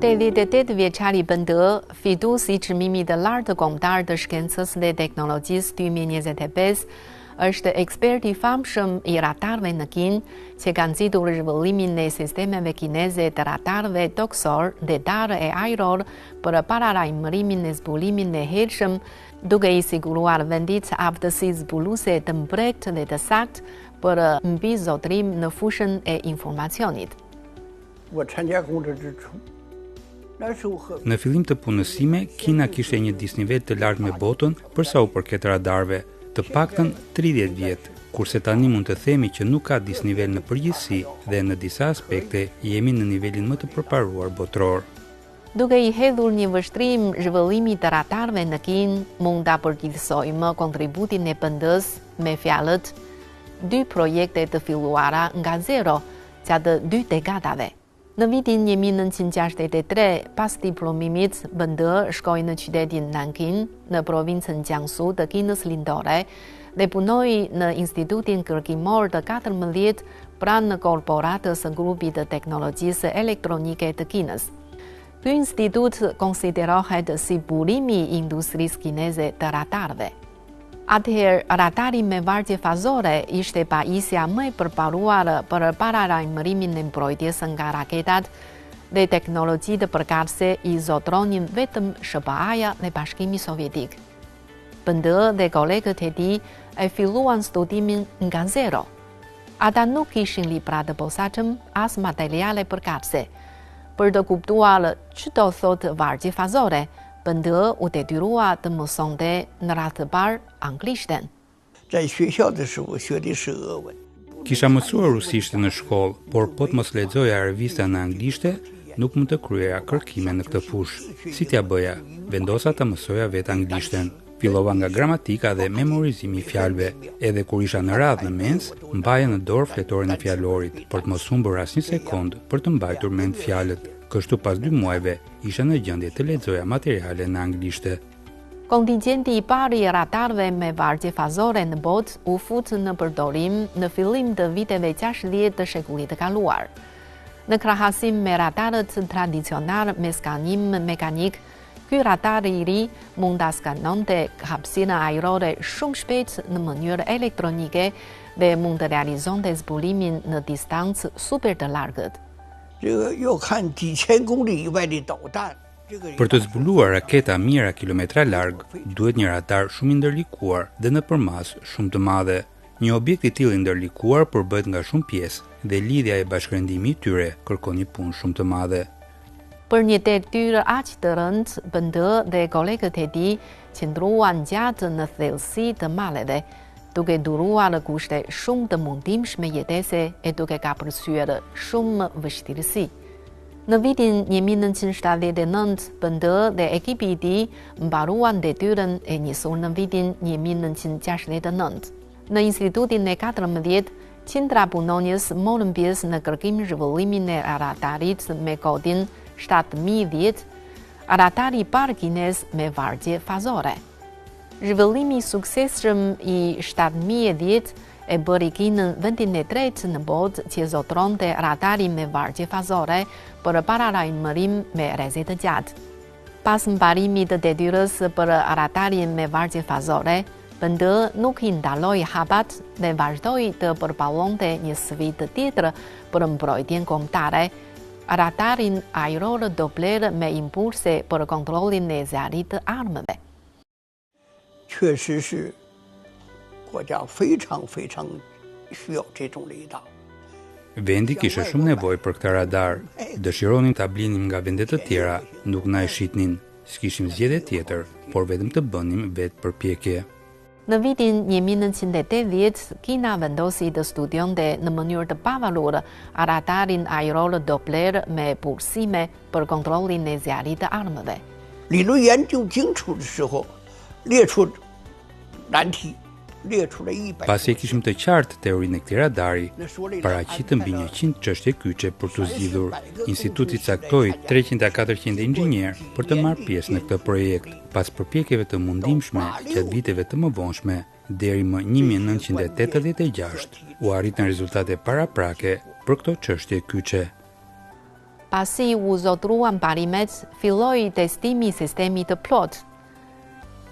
88 vjeçari BND, fituesi i çmimit të lartë kombëtar të shkencës dhe teknologjisë 2025, është ekspert i famshëm i radarëve në Kinë, që ka nxitur zhvillimin e sistemeve kineze të radarëve toksor dhe darë e ajror për paralajmërimin e zbulimin e hershëm, duke i siguruar vendit aftësi zbuluese të mbretët dhe të saktë për mbizotrim në fushën e informacionit. Në fillim të punës sime, Kina kishte një disnivel të lartë me botën për sa u përket radarëve, të paktën 30 vjet, kurse tani mund të themi që nuk ka disnivel në përgjithësi dhe në disa aspekte jemi në nivelin më të përparuar botror. Duke i hedhur një vështrim zhvillimit të radarëve në Kinë, mund ta përgjithësojmë kontributin e BND-s me fjalët: 2 projekte të filluara nga zero, gjatë 2 dekadave. Në vitin 1963, pas diplomimit, BND shkoi në qytetin Nanking, në provincën Jiangsu të Kinës Lindore, dhe punoi në Institutin Kërkimor të 14 pranë korporatës së grupit të teknologjisë elektronike të Kinës. Ky institut konsiderohet si burimi i industrisë kineze të radarëve. Atëherë, radari me vargje fazore ishte pajisja më e përparuar për paralajmërimin e mbrojtjes nga raketat dhe teknologji të përkatëse i zotronin vetëm SBA-ja dhe Bashkimi Sovjetik. BND dhe kolegët e tij e filluan studimin nga zero. Ata nuk kishin libra të posaçëm as materiale përkatëse. Për të kuptuar ç'do thotë vargje fazore, BND u detyrua të mësonte në radhë të parë anglishten. Kisha mësuar rusishte në shkollë, por po të mos lexoja revista në anglishte, nuk mund të kryeja kërkime në këtë fushë. Si t'ja bëja? Vendosa ta mësoja vetë anglishten. Fillova nga gramatika dhe memorizimi i fjalëve. Edhe kur isha në radhë në mens, mbaja në dorë fletorin e fjalorit, për të mos humbur asnjë sekond për të mbajtur mend fjalët. Kështu pas 2 muajve, isha në gjendje të lexoja materiale në anglishte. Kontingjenti i parë i radarëve me vargje fazore në botë u fut në përdorim në fillim të viteve 60 të shekullit të kaluar. Në krahasim me radarët tradicional me skanim mekanik, ky radar i ri mund ta skanonte hapësirën ajrore shumë shpejt në mënyrë elektronike dhe mund të realizonte zbulimin në distancë super të largët. Për të zbuluar raketa mijëra kilometra larg, duhet një radar shumë i ndërlikuar dhe në përmas shumë të madhe. Një objekt i tillë i ndërlikuar përbëhet nga shumë pjesë dhe lidhja e bashkërendimit i tyre kërkon një punë shumë të madhe. Për një detyrë aq të rëndë, BND dhe kolegët e tij qëndruan gjatë në thellësi të maleve, duke duruar në kushte shumë të mundimshme jetese e duke ka përsyer shumë vështirësi. Në vitin 1979, BND dhe ekipi i tij mbaruan detyrën e njësuar në vitin 1969. Në Institutin e 14, qindra punonjës morën pjesë në kërkim zhvillimin e radarit me kodin 7010, radari i parë kinez me vargje fazore. Zhvillimi i suksesshëm i 7010 e bëri Kinën vendin e tretë në botë që zotronte radari me vargje fazore për paralajmërim me rrezë të gjatë. Pas mbarimit të detyrës për radarin me vargje fazore, BND nuk i ndaloi hapat dhe vazhdoi të përballonte një sfidë tjetër për mbrojtjen kombëtare, radarin ajror Doppler me impulse për kontrollin e zjarrit të armëve. 确实是国家非常需要这种雷达。 Vendi kishte shumë nevojë për këtë radar. Dëshironin ta blinim nga vende të tjera, nuk na e shitnin. S'kishim zgjedhje tjetër, por vetëm të bënim vetë përpjekje. Në vitin 1980, Kina vendosi të studionte në mënyrë të pavalur radarin ajror Doppler me pulsime për kontrollin e zjarrit të armëve. 理论研究清楚的时候，列出难题，列出了100。 Pasi e kishim të qartë teorinë e këtij radari, paraqitëm mbi 100 çështje kyçe për të zgjidhur. Instituti caktoi 300-400 inxhinierë për të marrë pjesë në këtë projekt. Pas përpjekjeve të mundimshme gjatë viteve të mëvonshme, Deri më 1986 u arritën rezultate paraprake për këto çështje kyçe. Pasi u zotruan parimet, filloi testimi i sistemit të plot.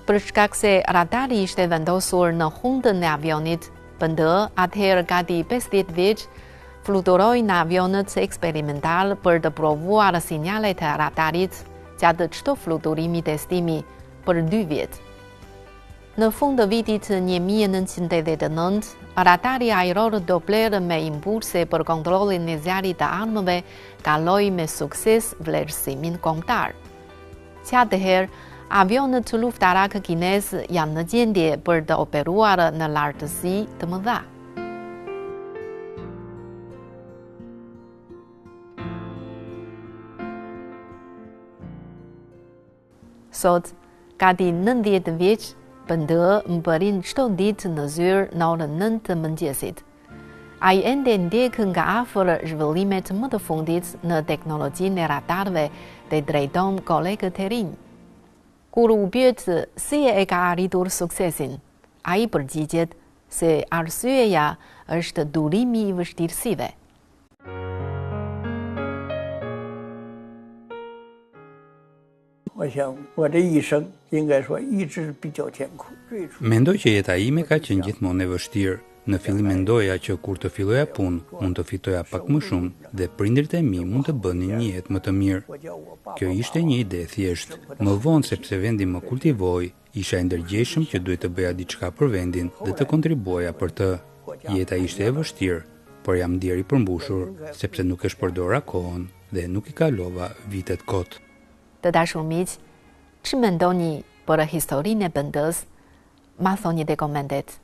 Për shkak se radari ishte vendosur në hundën e avionit, BND, atëherë gati 50 vjeç, fluturoi në avionët eksperimental për të provuar sinjalet e radarit gjatë çdo fluturimi testimi për 2 vjet. Në fund të vitit 1989, radari ajror Doppler me impulse për kontrollin e zjarrit të armëve kaloi me sukses vlerësimin kombëtar. Që atëherë, avionët luftarak kinez janë në gjendje për të operuar në lartësi të mëdha. Sot, gati 90 vjeç, BND mbërin çdo ditë në zyrë në orën 9 të mëngjesit. Ai ende ndjek nga afër zhvillimet më të fundit në teknologjinë e radarëve dhe drejton kolegët e rinj. Kur u pyet si e ka arritur suksesin, ai përgjigjet se arsyeja është durimi i vështirësive. Mendoj që jeta ime ka qenë gjithmonë e vështirë. Në fillim mendoja që kur të filloja punë, mund të fitoja pak më shumë dhe prindërit e mi mund të bënin një jetë më të mirë. Kjo ishte një ide e thjeshtë. Më vonë, sepse vendi më kultivoi, isha i ndërgjegjshëm që duhet të bëja diçka për vendin dhe të kontribuoja për të. Jeta ishte e vështirë, por jam ndier i përmbushur, sepse nuk e shpërdora kohën dhe nuk i kalova vitet kot. Të dashur miq, ç'i mendoni për historinë e BND-s? Ma thoni te komentet.